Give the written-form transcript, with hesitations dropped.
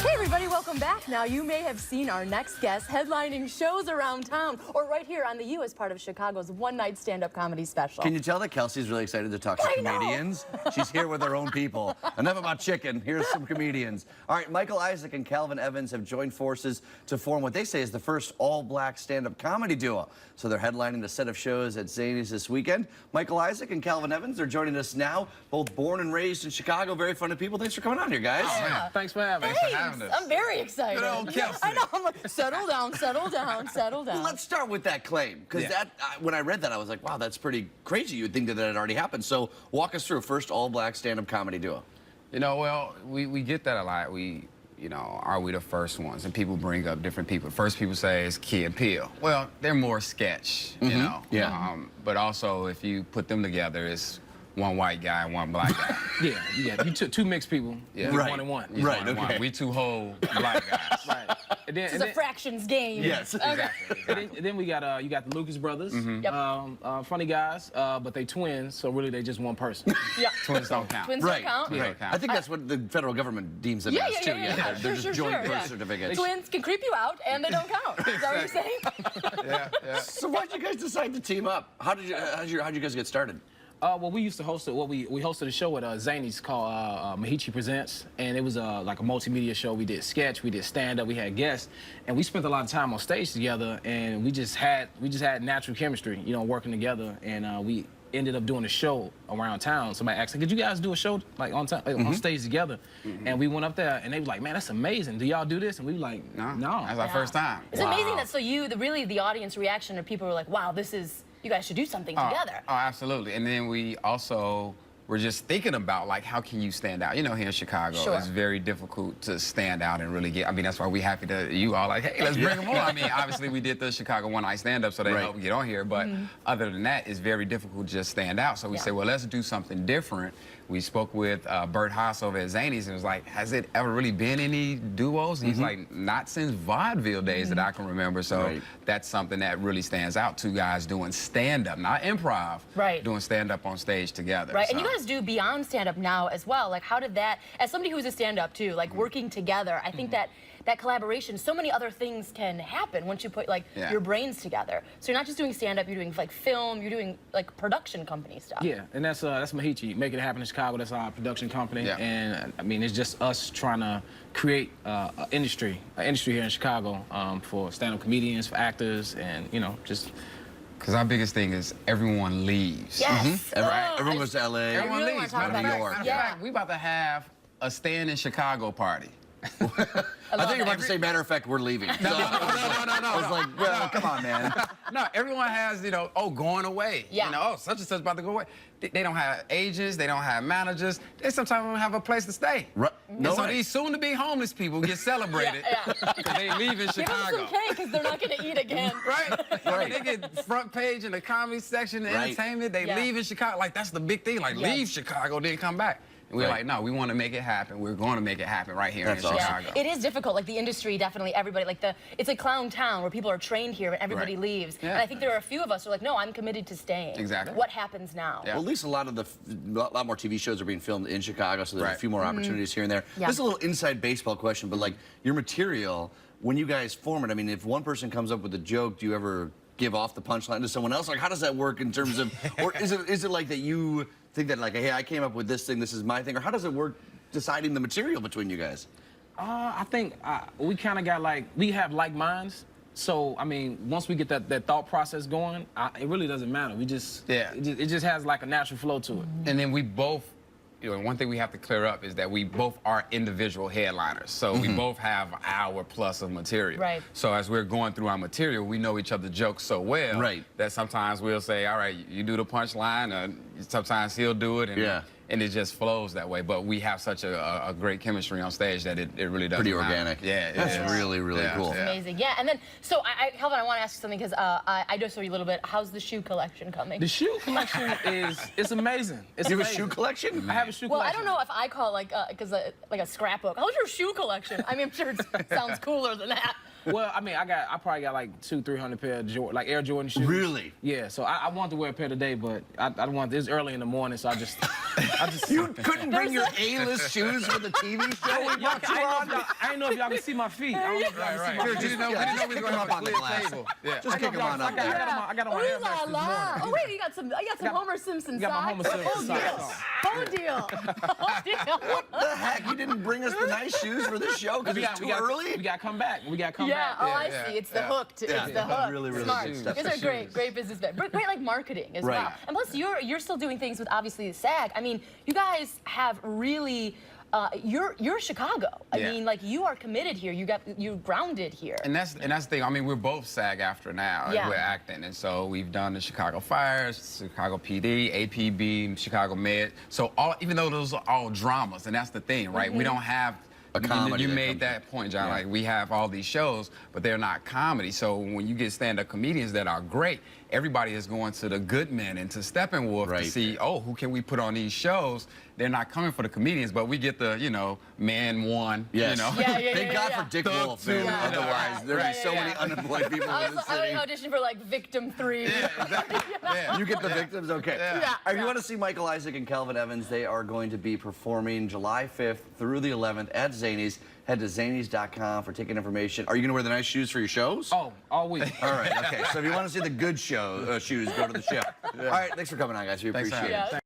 Hey everybody, welcome back. Now you may have seen our next guest headlining shows around town or right here on the U as part of Chicago's one-night stand-up comedy special. Can you tell that Kelsey's really excited to talk to comedians? She's here with her own people. Enough about chicken. Here's some comedians. All right, Michael Isaac and Calvin Evans have joined forces to form what they say is the first all-black stand-up comedy duo. So they're headlining the set of shows at Zanies this weekend. Michael Isaac and Calvin Evans, they're joining us now. Both born and raised in Chicago. Very funny people. Thanks for coming on here, guys. Oh, man. Thanks for having us. I'm very excited. Good old Kelsey. I know. I'm like, settle down, settle down, settle down. Well, let's start with that claim, because when I read that, I was like, wow, that's pretty crazy. You would think that had already happened. So walk us through first all-black stand-up comedy duo. You know, well, we get that a lot. You know, are we the first ones? And people bring up different people. First people say it's Key and Peele. Well, they're more sketch, you know. Yeah. But also, if you put them together, it's one white guy and one black guy. Yeah. You took two mixed people. Yeah. Right. One and one. Right. One and one. We two whole black guys. Right. And This is a fractions game. Yes. Exactly. And then we got you got the Lucas brothers. Funny guys, but they twins, so really they just one person. Yeah. Twins don't count. Twins Right. don't count. Right. I think that's what the federal government deems them as, too. They're just joint birth certificates. Twins can creep you out, and they don't count. Is that what you're saying? Yeah. So why'd you guys decide to team up? How'd you guys get started? Well, we used to host it. Well, we hosted a show at Zanies called Mahichi Presents, and it was like a multimedia show. We did sketch, we did stand-up, we had guests, and we spent a lot of time on stage together. And we just had natural chemistry, you know, working together. And we ended up doing a show around town. Somebody asked, "Could you guys do a show like on on stage together?" And we went up there, and they were like, "Man, that's amazing. Do y'all do this?" And we were like, "No, That's our first time." It's amazing that really the audience reaction of people were like, "Wow, you guys should do something together." Oh, absolutely. And then we also were just thinking about, like, how can you stand out? You know, here in Chicago, it's very difficult to stand out and really get, I mean, that's why we're happy to, you all like, hey, let's bring them on. I mean, obviously we did the Chicago One Night Stand Up, so they helped get on here, but other than that, it's very difficult to just stand out. So we said, well, let's do something different. We spoke with Bert Haas over at Zanies and was like, has it ever really been any duos? And he's like, not since vaudeville days that I can remember. So that's something that really stands out. Two guys doing stand-up, not improv, doing stand-up on stage together. Right, so. and you guys do beyond stand-up now as well. Like, how did that, as somebody who's a stand-up too, like working together, I think that collaboration, so many other things can happen once you put like your brains together. So you're not just doing stand-up, you're doing like film, you're doing like production company stuff. Yeah, and that's Mahichi. Make It Happen in Chicago. That's our production company. And I mean, it's just us trying to create an industry here in Chicago for stand-up comedians, for actors, and you know, just. Because our biggest thing is everyone leaves. Yes. Everyone goes to LA. Everyone really leaves. want to talk New about York. that. Matter of fact, we about to have a Stand in Chicago party. I thought you were about to say, matter of fact, we're leaving. No. I was like, well, come on, man. No, everyone has, you know, going away. Yeah. You know, such and such about to go away. They don't have agents, they don't have managers. They sometimes don't have a place to stay. So these soon-to-be homeless people get celebrated because they leave in Chicago. Give them some cake because they're not going to eat again. I mean, they get front page in the comedy section, the entertainment. They leave in Chicago. Like, that's the big thing. Like, leave Chicago, then come back. And we're like, no, we want to make it happen. We're going to make it happen right here in Chicago. It is difficult. Like the industry, definitely everybody, like it's a clown town where people are trained here and everybody leaves. And I think there are a few of us who are like, no, I'm committed to staying. Exactly. What happens now? Well, at least a lot more TV shows are being filmed in Chicago, so there's a few more opportunities here and there. This is a little inside baseball question, but like your material, when you guys form it, I mean, if one person comes up with a joke, do you ever give off the punchline to someone else? Like, how does that work in terms of, or is it like that you think that like, hey, I came up with this thing, this is my thing, or how does it work deciding the material between you guys? I think we kind of got we have like minds. So, I mean, once we get that thought process going, it really doesn't matter. We just, it just has like a natural flow to it. And then we both, you know, one thing we have to clear up is that we both are individual headliners. So we both have an hour plus of material. So as we're going through our material, we know each other's jokes so well that sometimes we'll say, all right, you do the punchline, sometimes he'll do it, and it just flows that way. But we have such a great chemistry on stage that it really does. Pretty organic. That's really cool. It's amazing. Yeah, and then, so Calvin, I want to ask you something because I just saw you a little bit. How's the shoe collection coming? The shoe collection it's amazing. You have a shoe collection? I have a shoe collection. Well, I don't know if I call it like a scrapbook. How's your shoe collection? I mean, I'm sure it sounds cooler than that. Well, I mean, I probably got like 200-300 pair of Air Jordan shoes. Really? Yeah. So I wanted to wear a pair today, but I don't want. It's early in the morning, so I just. You couldn't bring your A-list shoes for the TV show we brought you on? I even know if y'all can see my feet. I don't know if y'all can see my Sure, feet. we didn't know we were going to have a clear table. Yeah. Just kick him on up there. I got on my Air Max this morning. Oh wait, you got some Homer Simpson got my socks. Homer Simpson socks. Whole deal. Whole deal. What the heck? You didn't bring us the nice shoes for this show because it's too early? We got to come back. We got to come Yeah, back. oh, I see. It's the hook. It's the hook. Really, really Smart. good stuff. You guys are great businessmen. Great, like marketing as well. And plus, you're still doing things with obviously the SAG. I mean, you guys have really. You're Chicago. I mean, like you are committed here. You're grounded here. And that's the thing. I mean, we're both SAG-AFTRA now. Yeah. We're acting, and so we've done the Chicago Fires, Chicago PD, APB, Chicago Med. So even though those are all dramas, and that's the thing, right? We don't have. A comedy. You made that point, John. Like we have all these shows, but they're not comedy. So when you get stand-up comedians that are great, everybody is going to the Goodman and to Steppenwolf to see, oh, who can we put on these shows? They're not coming for the comedians, but we get the, man one. Yes. You know? Thank God for Dick Wolf, man. Yeah. Otherwise, there'd be so many unemployed people in the I city. would audition for like Victim 3. Yeah, exactly. Yeah. You get the victims? Okay. Yeah. If you want to see Michael Isaac and Calvin Evans, they are going to be performing July 5th through the 11th at Zanies. Head to Zanies.com for ticket information. Are you going to wear the nice shoes for your shows? Oh, all week. All right, okay. So if you want to see the good shoes, go to the show. All right, thanks for coming on, guys. We Thanks for appreciate having it. me.